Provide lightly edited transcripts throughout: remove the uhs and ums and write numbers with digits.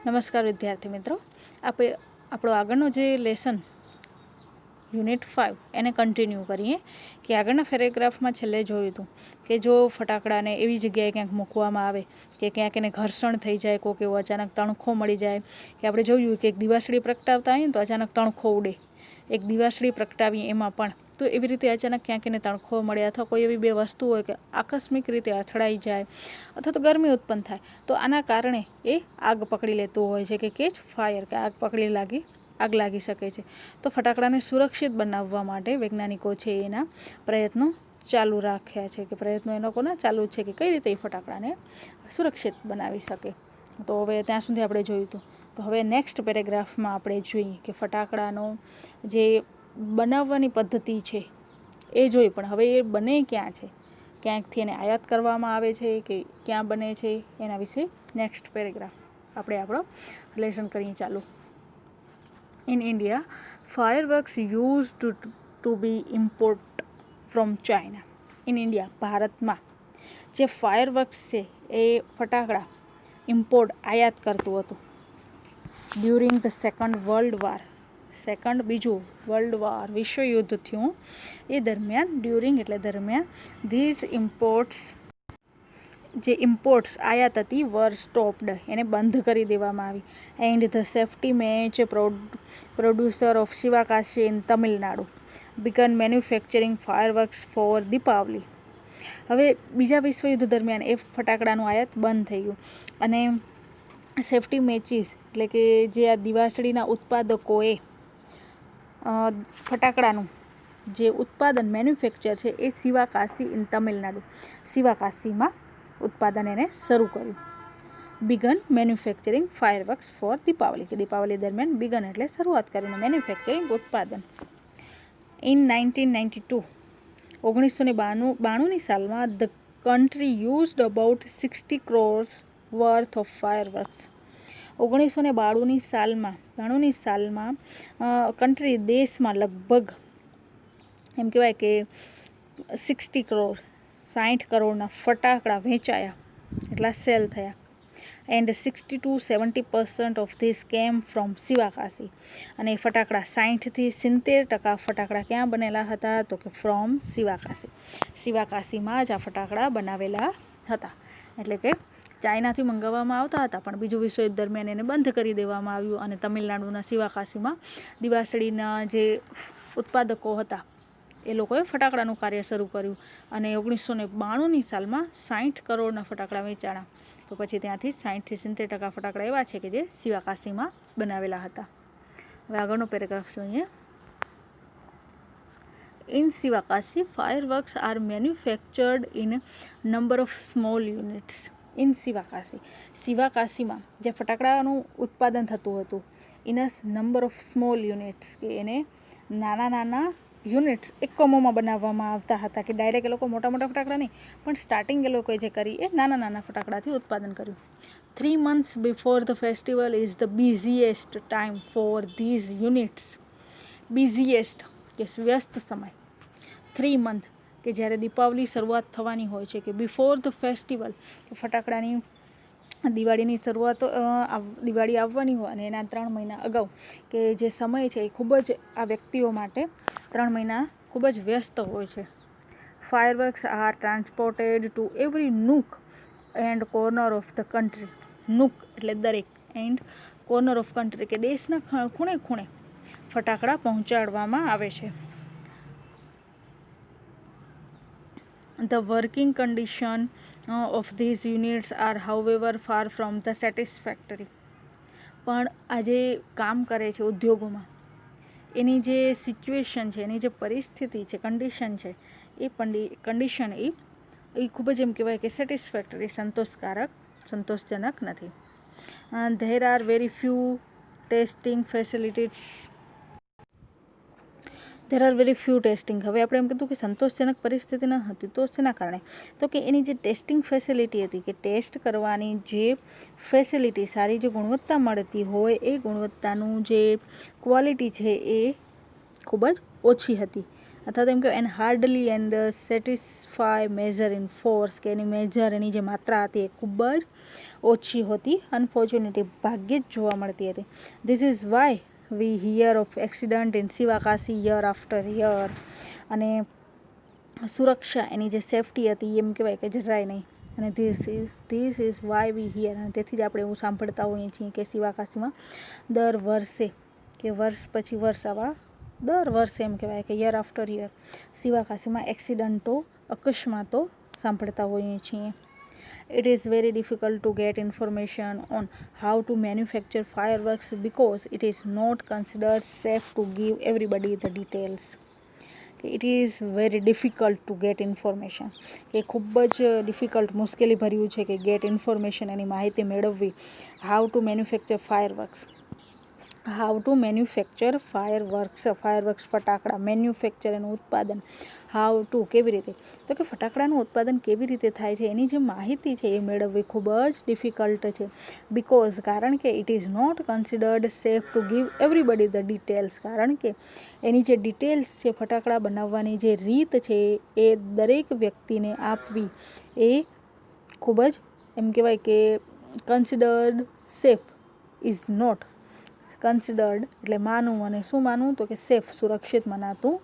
નમસ્કાર વિદ્યાર્થી મિત્રો, આપણે આપણો આગળનો જે લેસન યુનિટ 5 એને કન્ટિન્યુ કરીએ કે આગળના પેરેગ્રાફમાં છેલ્લે જોયું હતું કે જો ફટાકડાને એવી જગ્યાએ ક્યાંક મૂકવામાં આવે કે ક્યાંક એને ઘર્ષણ થઈ જાય, કોઈક એવો અચાનક તણખો મળી જાય કે આપણે જોયું કે એક દિવાસળી પ્રગટાવતા આવીએ ને તો અચાનક તણખો ઉડે, એક દિવાસળી પ્રગટાવીએ એમાં પણ તો એવી રીતે અચાનક ક્યાંક એને તણખો મળે અથવા કોઈ એવી બે વસ્તુ હોય કે આકસ્મિક રીતે અથડાઈ જાય અથવા તો ગરમી ઉત્પન્ન થાય તો આના કારણે એ આગ પકડી લેતું હોય છે કે કેચ ફાયર, કે આગ લાગી શકે છે. તો ફટાકડાને સુરક્ષિત બનાવવા માટે વૈજ્ઞાનિકો છે એના પ્રયત્નો ચાલુ રાખ્યા છે, કે પ્રયત્નો એ લોકોના ચાલુ છે કે કઈ રીતે એ ફટાકડાને સુરક્ષિત બનાવી શકે. તો હવે ત્યાં સુધી આપણે જોયું હતું. તો હવે નેક્સ્ટ પેરેગ્રાફમાં આપણે જોઈએ કે ફટાકડાનો જે બનાવવાની પદ્ધતિ છે એ જોઈ, પણ હવે એ બને ક્યાં છે, ક્યાંકથી એને આયાત કરવામાં આવે છે કે ક્યાં બને છે, એના વિશે નેક્સ્ટ પેરેગ્રાફ આપણે આપણો લેસન કરીએ ચાલુ. In India fireworks used to be import from China. In India, ભારતમાં જે ફાયરવર્ક્સ છે એ ફટાકડા ઇમ્પોર્ટ આયાત કરતું હતું during the second world war. બીજું વર્લ્ડ વોર, વિશ્વયુદ્ધ થયું એ દરમિયાન, ડ્યુરિંગ એટલે દરમિયાન, ધીઝ ઇમ્પોર્ટ્સ આયાત હતી વર સ્ટોપ્ડ, એને બંધ કરી દેવામાં આવી. And the safety match producer of Sivakasi in Tamil Nadu began manufacturing fireworks for Deepavali. હવે બીજા વિશ્વયુદ્ધ દરમિયાન એ ફટાકડાનું આયાત બંધ થઈ ગયું અને સેફ્ટી મેચિસ એટલે કે જે આ દિવાસળીના ઉત્પાદકોએ ફટાકડાનું જે ઉત્પાદન મેન્યુફેક્ચર છે એ શિવાકાશી ઇન તમિલનાડુ, શિવાકાશીમાં ઉત્પાદન એને શરૂ કર્યું. Began manufacturing fireworks for Deepavali, કે દીપાવલી દરમિયાન બિગન એટલે શરૂઆત કરીને મેન્યુફેક્ચરિંગ ઉત્પાદન. ઇન 1992, 1992ની સાલમાં the country used about 60 crores worth of fireworks. 1992ની સાલમાં કન્ટ્રી દેશમાં લગભગ એમ કહેવાય કે 60 કરોડ 60 કરોડના ફટાકડા વેચાયા, એટલા સેલ થયા. And 60-70% of this came from Sivakasi. અને એ ફટાકડા 60-70% ફટાકડા ક્યાં બનેલા હતા તો કે ફ્રોમ શિવાકાશી, શિવાકાશીમાં જ આ ફટાકડા બનાવેલા હતા. એટલે કે ચાઇનાથી મંગાવવામાં આવતા હતા પણ બીજું વિશ્વયુદ્ધ દરમિયાન એને બંધ કરી દેવામાં આવ્યું અને તમિલનાડુના શિવાકાશીમાં દિવાસળીના જે ઉત્પાદકો હતા એ લોકોએ ફટાકડાનું કાર્ય શરૂ કર્યું અને 1992ની સાલમાં 60 કરોડના ફટાકડા વેચાણા. તો પછી ત્યાંથી 60-70% ફટાકડા એવા છે કે જે શિવાકાશીમાં બનાવેલા હતા. હવે આગળનો પેરેગ્રાફ જોઈએ. In Sivakasi fireworks are manufactured in number of small units. In Sivakasi, શિવાકાશીમાં જે ફટાકડાનું ઉત્પાદન થતું હતું in a number of small units, કે એને નાના યુનિટ્સ એકમોમાં બનાવવામાં આવતા હતા, કે ડાયરેક્ટ એ લોકો મોટા ફટાકડા નહીં પણ સ્ટાર્ટિંગ એ લોકોએ જે કરી એ નાના ફટાકડાથી ઉત્પાદન કર્યું. 3 months before the festival is the busiest time for these units. Busiest કે વ્યસ્ત સમય. 3 month કે જ્યારે દીપાવલી શરૂઆત થવાની હોય છે, કે બિફોર ધ ફેસ્ટિવલ કે ફટાકડાની દિવાળીની શરૂઆત, દિવાળી આવવાની હોય અને એના 3 મહિના અગાઉ કે જે સમય છે એ ખૂબ જ આ વ્યક્તિઓ માટે 3 મહિના ખૂબ જ વ્યસ્ત હોય છે. Fireworks are transported to every nook and corner of the country. Nook એટલે દરેક, એન્ડ કોર્નર ઓફ કન્ટ્રી કે દેશના ખૂણે ફટાકડા પહોંચાડવામાં આવે છે. The working condition of these units are however far from the satisfactory. પણ આ જે કામ કરે છે ઉદ્યોગોમાં એની જે સિચ્યુએશન છે, એની જે પરિસ્થિતિ છે, કન્ડિશન છે, એ કન્ડિશન એ ખૂબ જ એમ કહેવાય કે સેટિસ્ફેક્ટરી, સંતોષજનક નથી. There are very few testing facilities. હવે આપણે એમ કીધું કે સંતોષજનક પરિસ્થિતિ ન હતી તો શેના કારણે, તો કે એની જે ટેસ્ટિંગ ફેસિલિટી હતી, કે ટેસ્ટ કરવાની જે ફેસિલિટી, સારી જે ગુણવત્તા મળતી હોય એ ગુણવત્તાનું જે ક્વોલિટી છે એ ખૂબ જ ઓછી હતી. અથવા તો એમ કે and hardly and satisfy major in force, કે એની મેજર એની જે માત્રા હતી એ ખૂબ જ ઓછી હોતી, અનફોર્ચ્યુનેટલી ભાગ્યે જ જોવા મળતી હતી. This is why we here of accident in Sivakasi year after year. અને સુરક્ષા એની જે સેફટી હતી એમ કહેવાય કે જરાય નહીં. અને this is why we here, અને તેથી જ આપણે એવું સાંભળતા હોઈએ છીએ કે શિવાકાશીમાં દર વર્ષે કે વર્ષ પછી વર્ષ આવા દર વર્ષે એમ કહેવાય કે યર આફ્ટર યર શિવાકાશીમાં એક્સિડન્ટો, અકસ્માતો સાંભળતા હોઈએ છીએ. It is very difficult to get information on how to manufacture fireworks because it is not considered safe to give everybody the details. It is very difficult to get information. કે ખૂબ જ difficult, મુશ્કેલી ભર્યું છે કે gate information, એની માહિતી મેળવવી. How to manufacture fireworks, how to manufacture fireworks ફટાકડા, મેન્યુફેક્ચર એનું ઉત્પાદન, હાઉ ટુ કેવી રીતે, તો કે ફટાકડાનું ઉત્પાદન કેવી રીતે થાય છે એની જે માહિતી છે એ મેળવવી ખૂબ જ ડિફિકલ્ટ છે. બિકોઝ કારણ કે it is not considered safe to give everybody the details, કારણ કે એની જે ડિટેલ્સ છે, ફટાકડા બનાવવાની જે રીત છે એ દરેક વ્યક્તિને આપવી એ ખૂબ જ એમ કહેવાય કે considered safe is not considered, એટલે માનવું, અને શું માનવું તો કે સેફ, સુરક્ષિત મનાતું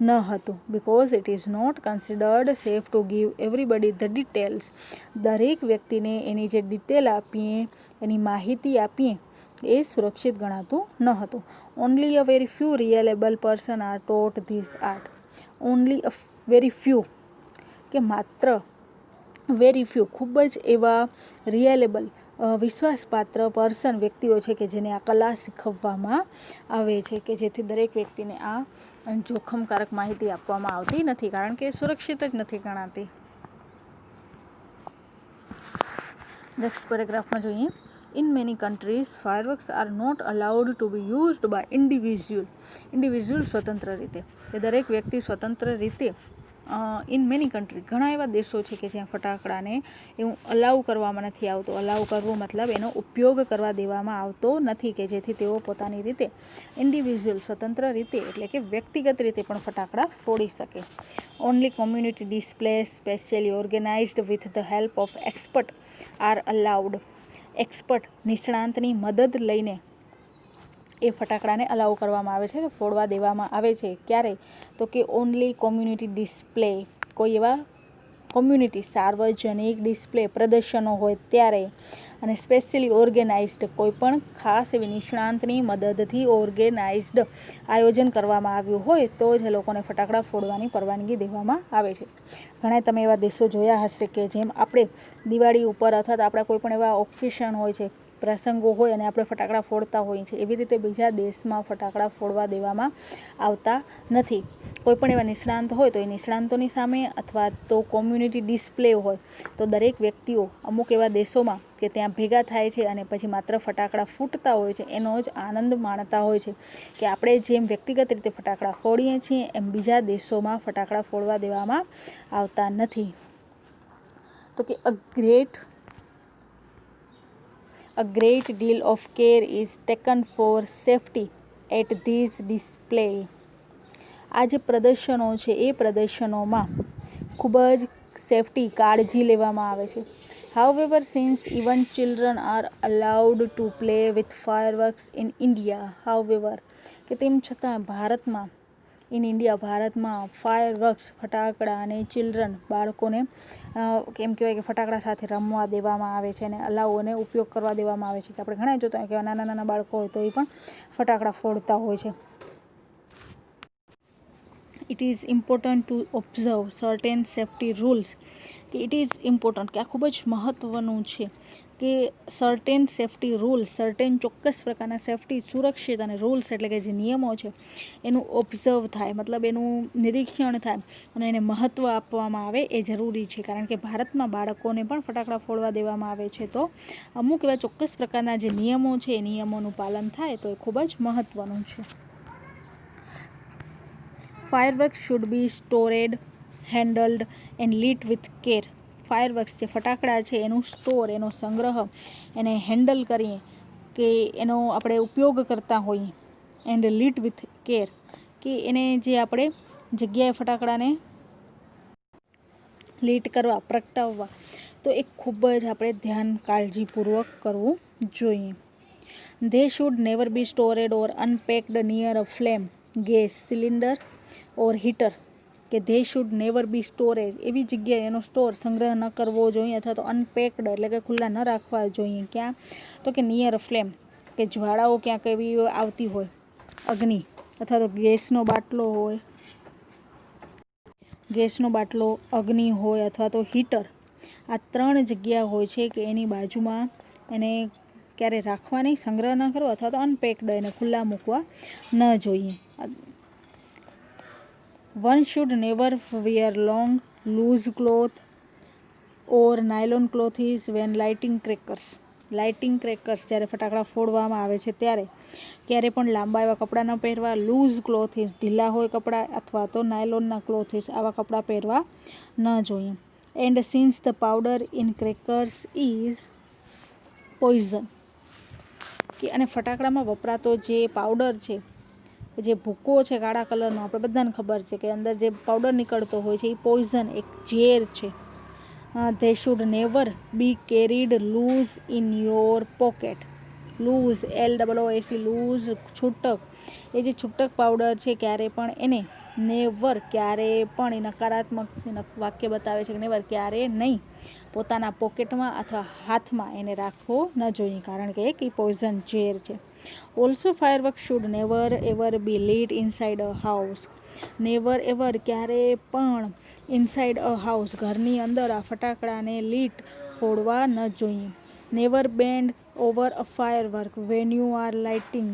ન હતું. Because it is not considered safe to give everybody the details, દરેક વ્યક્તિને એની જે ડિટેલ આપીએ, એની માહિતી આપીએ એ સુરક્ષિત ગણાતું ન હતું. Only a very few reliable person are taught this art. Only a very few, કે માત્ર વેરી ફ્યુ, ખૂબ જ એવા રિયલેબલ, વિશ્વાસપાત્ર પર્સન, વ્યક્તિઓ છે કે જેને આ કલા શીખવવામાં આવે છે, કે જેથી દરેક વ્યક્તિને આ જોખમકારક માહિતી આપવામાં આવતી નથી, કારણ કે સુરક્ષિત જ નથી ગણાતી. નેક્સ્ટ પેરેગ્રાફમાં જોઈએ. In many countries fireworks are not allowed to be used by individual સ્વતંત્ર રીતે, કે દરેક વ્યક્તિ સ્વતંત્ર રીતે ઇન મેની કન્ટ્રી, ઘણા એવા દેશો છે કે જ્યાં ફટાકડાને એવું અલાઉ કરવામાં નથી આવતું. અલાઉ કરવું મતલબ એનો ઉપયોગ કરવા દેવામાં આવતો નથી, કે જેથી તેઓ પોતાની રીતે ઇન્ડિવિજ્યુઅલ સ્વતંત્ર રીતે, એટલે કે વ્યક્તિગત રીતે પણ ફટાકડા ફોડી શકે. Only community display specially organised with the help of expert are allowed. Expert, નિષ્ણાંતની મદદ લઈને એ ફટાકડાને અલાઉ કરવામાં આવે છે, ફોડવા દેવામાં આવે છે. ક્યારે તો કે ઓનલી કોમ્યુનિટી ડિસ્પ્લે, કોઈ એવા કોમ્યુનિટી સાર્વજનિક ડિસ્પ્લે પ્રદર્શનો હોય ત્યારે, અને સ્પેશિયલી ઓર્ગેનાઇઝડ, કોઈ પણ ખાસ એવી નિષ્ણાંતની મદદથી ઓર્ગેનાઇઝડ આયોજન કરવામાં આવ્યું હોય તો જ એ લોકોને ફટાકડા ફોડવાની પરવાનગી દેવામાં આવે છે. ઘણા તમે એવા દેશો જોયા હશે કે જેમ આપણે દિવાળી ઉપર અથવા તો આપણા કોઈ પણ એવા ઓકેશન હોય છે, પ્રસંગો હોય અને આપણે ફટાકડા ફોડતા હોઈએ છીએ, એવી રીતે બીજા દેશમાં ફટાકડા ફોડવા દેવામાં આવતા નથી. કોઈ પણ એવા નિષ્ણાંત હોય તો એ નિષ્ણાંતોની સામે, અથવા તો કોમ્યુનિટી ડિસ્પ્લે હોય તો દરેક વ્યક્તિઓ અમુક એવા દેશોમાં કે ત્યાં ભેગા થાય છે અને પછી માત્ર ફટાકડા ફૂટતા હોય છે, એનો જ આનંદ માણતા હોય છે, કે આપણે જેમ વ્યક્તિગત રીતે ફટાકડા ફોડીએ છીએ એમ બીજા દેશોમાં ફટાકડા ફોડવા દેવામાં આવતા નથી. તો કે A great deal of care is taken for safety at these display. આ જે પ્રદર્શનો છે એ પ્રદર્શનોમાં ખૂબ જ સેફટી, કાળજી લેવામાં આવે છે. However, since even children are allowed to play with fireworks in India, કે તેમ છતાં ભારતમાં, ભારતમાં ફાયરવર્ક્સ, ફટાકડા અને ચિલ્ડ્રન, બાળકોને એમ કહેવાય કે ફટાકડા સાથે રમવા દેવામાં આવે છે અને અલાઉ અને ઉપયોગ કરવા દેવામાં આવે છે. કે આપણે ઘણા જોતા હોય કે નાના નાના બાળકો હોય તો એ પણ ફટાકડા ફોડતા હોય છે. It is important to observe certain safety rules, કે ઇટ ઇઝ ઇમ્પોર્ટન્ટ, કે આ ખૂબ જ મહત્ત્વનું છે કે સર્ટેન સેફ્ટી રૂલ્સ, સર્ટેન ચોક્કસ પ્રકારના સેફ્ટી, સુરક્ષિત અને રૂલ્સ એટલે કે જે નિયમો છે એનું ઓબ્ઝર્વ થાય, મતલબ એનું નિરીક્ષણ થાય અને એને મહત્ત્વ આપવામાં આવે એ જરૂરી છે. કારણ કે ભારતમાં બાળકોને પણ ફટાકડા ફોડવા દેવામાં આવે છે, તો અમુક એવા ચોક્કસ પ્રકારના જે નિયમો છે એ નિયમોનું પાલન થાય તો એ ખૂબ જ મહત્ત્વનું છે. Fireworks should be stored, handled and lit with care. Fireworks જે ફટાકડા છે એનું સ્ટોર, એનો સંગ્રહ, એને હેન્ડલ કરીએ, કે એનો આપણે ઉપયોગ કરતા હોઈએ, એન્ડ લીટ વિથ કેર, કે એને જે આપણે જગ્યાએ ફટાકડાને લીટ કરવા, પ્રગટાવવા, તો એ ખૂબ જ આપણે ધ્યાન કાળજીપૂર્વક કરવું જોઈએ. They should never be stored or unpacked near a flame, gas cylinder or heater. કે they should never be stored, એવી જગ્યાએ એનો સંગ્રહ ન કરવો જોઈએ, અથવા તો અનપેક્ડ એટલે કે ખુલ્લા ન રાખવા જોઈએ. ક્યાં? તો કે નિયર અ ફ્લેમ, કે જ્વાળાઓ ક્યાંક એવી આવતી હોય, અગ્નિ, અથવા તો ગેસનો બાટલો, અગ્નિ હોય, અથવા તો હીટર. આ 3 જગ્યા હોય છે કે એની બાજુમાં એને ક્યારે રાખવા નહીં, સંગ્રહ ન કરવો, અથવા તો અનપેક્ડ એને ખુલ્લા મૂકવા ન જોઈએ. One should never wear long, loose cloth or nylon clothes when lighting crackers. જ્યારે ફટાકડા ફોડવામાં આવે છે ત્યારે ક્યારે પણ લાંબા એવા કપડાં ન પહેરવા, લૂઝ ક્લોથીસ, ઢીલા હોય કપડાં, અથવા તો નાયલોનના ક્લોથીસ, આવા કપડાં પહેરવા ન જોઈએ. And since the powder in crackers is poison, કે અને ફટાકડામાં વપરાતો જે પાવડર છે, જે ભૂકો છે કાળા કલરનો, આપણે બધાને ખબર છે કે અંદર જે પાવડર નીકળતો હોય છે એ પોઈઝન, એક ઝેર છે. They should never be carried loose in your pocket. Loose, LOOSE, loose, છૂટક. એ જે છૂટક પાવડર છે ક્યારે પણ એને નેવર, ક્યારે પણ, એ નકારાત્મક વાક્ય બતાવે છે કે નેવર, ક્યારે નહીં, પોતાના પોકેટમાં અથવા હાથમાં એને રાખવો ન જોઈએ, કારણ કે એક પોઈઝન, ઝેર છે. Also firework should never ever be lit inside a house. Never ever, ક્યારે પણ, ઇનસાઇડ અ હાઉસ, ઘરની અંદર આ ફટાકડાને લીટ, ફોડવા ન જોઈએ. Never band over a firework when you are lighting,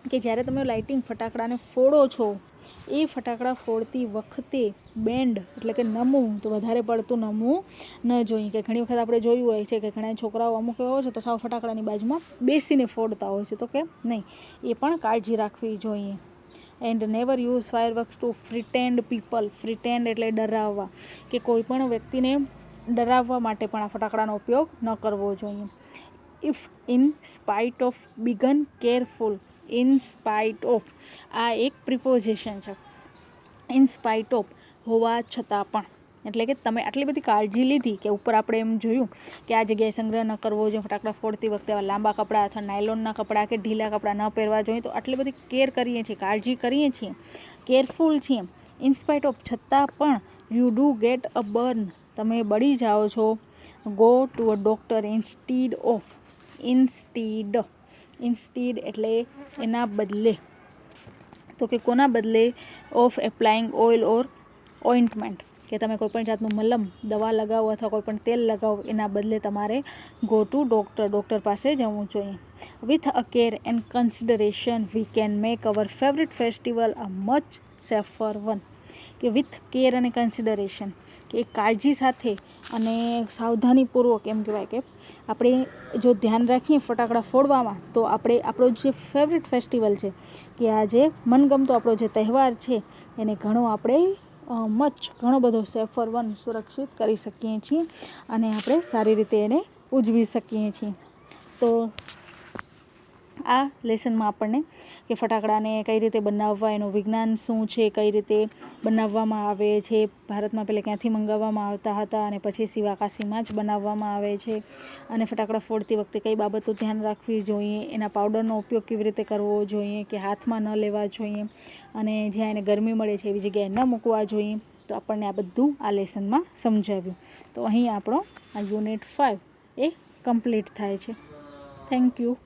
કે જ્યારે તમે લાઇટિંગ ફટાકડાને ફોડો છો, એ ફટાકડા ફોડતી વખતે બેન્ડ એટલે કે નમવું, તો વધારે પડતું નમવું ન જોઈએ. કે ઘણી વખત આપણે જોયું હોય છે કે ઘણા છોકરાઓ અમુક એવા હોય છે તો સાવ ફટાકડાની બાજુમાં બેસીને ફોડતા હોય છે, તો કે નહીં, એ પણ કાળજી રાખવી જોઈએ. And never use fireworks to frighten people. Frighten એટલે ડરાવવા, કે કોઈ પણ વ્યક્તિને ડરાવવા માટે પણ આ ફટાકડાનો ઉપયોગ ન કરવો જોઈએ. If in spite of began careful. In spite of, આ એક પ્રિપોઝિશન છે. ઇન સ્પાઇટ ઓફ, હોવા છતાં પણ, એટલે કે તમે આટલી બધી કાળજી લીધી, કે ઉપર આપણે એમ જોયું કે આ જગ્યાએ સંગ્રહ ન કરવો જોઈએ, ફટાકડા ફોડતી વખતે આવા લાંબા કપડાં અથવા નાયલોનના કપડાં કે ઢીલા કપડાં ન પહેરવા જોઈએ, તો આટલી બધી કેર કરીએ છીએ, કાળજી કરીએ છીએ, કેરફુલ છીએ, ઇનસ્પાઇટ ઓફ, છતાં પણ, you do get a burn, તમે બળી જાઓ છો. Go to a doctor instead of. Instead એટલે એના બદલે, તો કે કોના બદલે? Of applying oil or ointment, કે તમે કોઈપણ જાતનું મલમ, દવા લગાવો અથવા કોઈપણ તેલ લગાવો, એના બદલે તમારે ગો ટુ ડોક્ટર પાસે જવું જોઈએ. With a care and consideration we can make hour favourite festival a much safer one. કે વિથ કેર અને કન્સિડરેશન, કે કાળજી સાથે અને સાવધાનીપૂર્વક, એમ કહેવાય કે આપણે જો ધ્યાન રાખીએ ફટાકડા ફોડવામાં, તો આપણે આપણો જે ફેવરિટ ફેસ્ટિવલ છે, કે આ જે મનગમતો આપણો જે તહેવાર છે, એને ઘણો બધો સેફર વન, સુરક્ષિત કરી શકીએ છીએ, અને આપણે સારી રીતે એને ઉજવી શકીએ છીએ. તો આ લેસનમાં આપણને કે ફટાકડાને કઈ રીતે બનાવવા, એનું વિજ્ઞાન શું છે, કઈ રીતે બનાવવામાં આવે છે, ભારતમાં પહેલાં ક્યાંથી મંગાવવામાં આવતા હતા, અને પછી શિવાકાશીમાં જ બનાવવામાં આવે છે, અને ફટાકડા ફોડતી વખતે કઈ બાબતો ધ્યાન રાખવી જોઈએ, એના પાવડરનો ઉપયોગ કેવી રીતે કરવો જોઈએ, કે હાથમાં ન લેવા જોઈએ, અને જ્યાં એને ગરમી મળે છે એવી જગ્યાએ ન મૂકવા જોઈએ. તો આપણને આ બધું આ લેસનમાં સમજાવ્યું. તો અહીં આપણો આ યુનિટ 5 એ કમ્પ્લીટ થાય છે. Thank you.